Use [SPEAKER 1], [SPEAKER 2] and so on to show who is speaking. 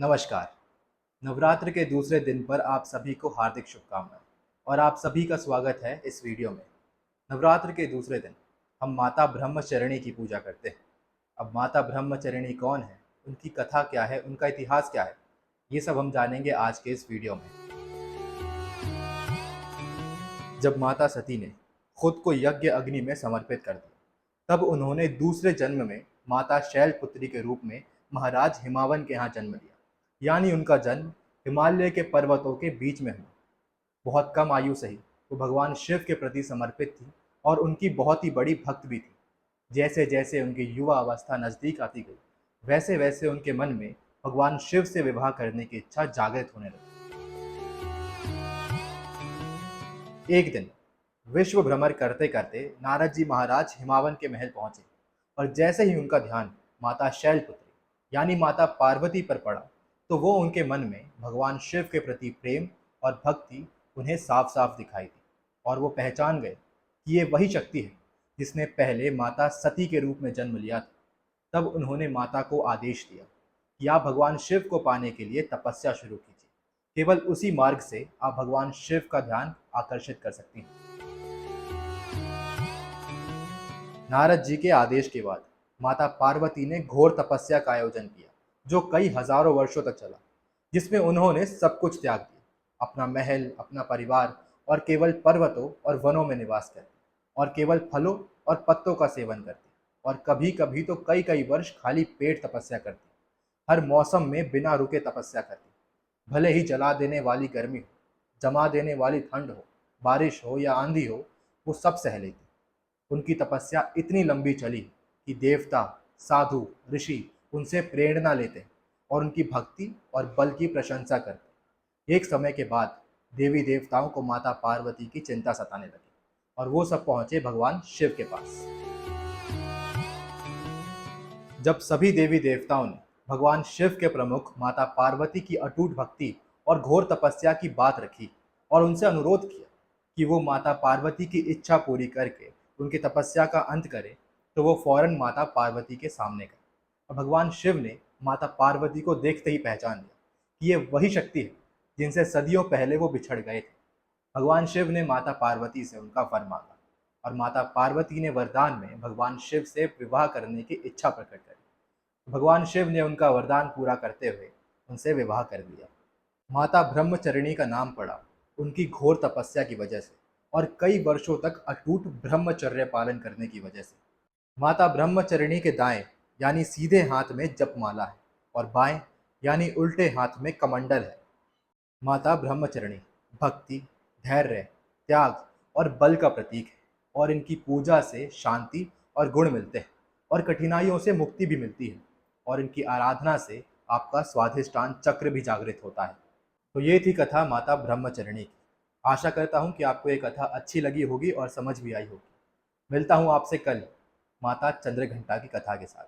[SPEAKER 1] नमस्कार। नवरात्र के दूसरे दिन पर आप सभी को हार्दिक शुभकामनाएं और आप सभी का स्वागत है इस वीडियो में। नवरात्र के दूसरे दिन हम माता ब्रह्मचरिणी की पूजा करते हैं। अब माता ब्रह्मचरिणी कौन है, उनकी कथा क्या है, उनका इतिहास क्या है, ये सब हम जानेंगे आज के इस वीडियो में। जब माता सती ने खुद को यज्ञ अग्नि में समर्पित कर दिया, तब उन्होंने दूसरे जन्म में माता शैलपुत्री के रूप में महाराज हिमावन के यहाँ जन्म लिया। यानी उनका जन्म हिमालय के पर्वतों के बीच में हुआ। बहुत कम आयु से ही वो भगवान शिव के प्रति समर्पित थी और उनकी बहुत ही बड़ी भक्त भी थी। जैसे जैसे उनकी युवा अवस्था नजदीक आती गई, वैसे वैसे उनके मन में भगवान शिव से विवाह करने की इच्छा जागृत होने लगी। एक दिन विश्व भ्रमण करते करते नारद जी महाराज हिमावन के महल पहुंचे और जैसे ही उनका ध्यान माता शैलपुत्री यानी माता पार्वती पर पड़ा, तो वो उनके मन में भगवान शिव के प्रति प्रेम और भक्ति उन्हें साफ साफ दिखाई दी और वो पहचान गए कि ये वही शक्ति है जिसने पहले माता सती के रूप में जन्म लिया था। तब उन्होंने माता को आदेश दिया कि आप भगवान शिव को पाने के लिए तपस्या शुरू कीजिए। केवल उसी मार्ग से आप भगवान शिव का ध्यान आकर्षित कर सकती हैं। नारद जी के आदेश के बाद माता पार्वती ने घोर तपस्या का आयोजन किया, जो कई हजारों वर्षों तक चला, जिसमें उन्होंने सब कुछ त्याग दिया, अपना महल, अपना परिवार, और केवल पर्वतों और वनों में निवास करती और केवल फलों और पत्तों का सेवन करती और कभी कभी तो कई कई वर्ष खाली पेट तपस्या करती। हर मौसम में बिना रुके तपस्या करती, भले ही जला देने वाली गर्मी हो, जमा देने वाली ठंड हो, बारिश हो या आंधी हो, वो सब सह लेती। उनकी तपस्या इतनी लंबी चली कि देवता, साधु, ऋषि उनसे प्रेरणा लेते और उनकी भक्ति और बल की प्रशंसा करते। एक समय के बाद देवी देवताओं को माता पार्वती की चिंता सताने लगी और वो सब पहुंचे भगवान शिव के पास। जब सभी देवी देवताओं ने भगवान शिव के प्रमुख माता पार्वती की अटूट भक्ति और घोर तपस्या की बात रखी और उनसे अनुरोध किया कि वो माता पार्वती की इच्छा पूरी करके उनकी तपस्या का अंत करे, तो वो फौरन माता पार्वती के सामने गए और भगवान शिव ने माता पार्वती को देखते ही पहचान लिया कि ये वही शक्ति है जिनसे सदियों पहले वो बिछड़ गए थे। भगवान शिव ने माता पार्वती से उनका वर मांगा और माता पार्वती ने वरदान में भगवान शिव से विवाह करने की इच्छा प्रकट करी। भगवान शिव ने उनका वरदान पूरा करते हुए उनसे विवाह कर दिया। माता ब्रह्मचरिणी का नाम पड़ा उनकी घोर तपस्या की वजह से और कई वर्षों तक अटूट ब्रह्मचर्य पालन करने की वजह से। माता ब्रह्मचरिणी के दाएं यानी सीधे हाथ में जपमाला है और बाएं यानी उल्टे हाथ में कमंडल है। माता ब्रह्मचरिणी भक्ति, धैर्य, त्याग और बल का प्रतीक है और इनकी पूजा से शांति और गुण मिलते हैं और कठिनाइयों से मुक्ति भी मिलती है और इनकी आराधना से आपका स्वाधिष्ठान चक्र भी जागृत होता है। तो ये थी कथा माता ब्रह्मचरिणी की। आशा करता हूँ कि आपको ये कथा अच्छी लगी होगी और समझ भी आई होगी। मिलता हूँ आपसे कल माता चंद्रघंटा की कथा के साथ।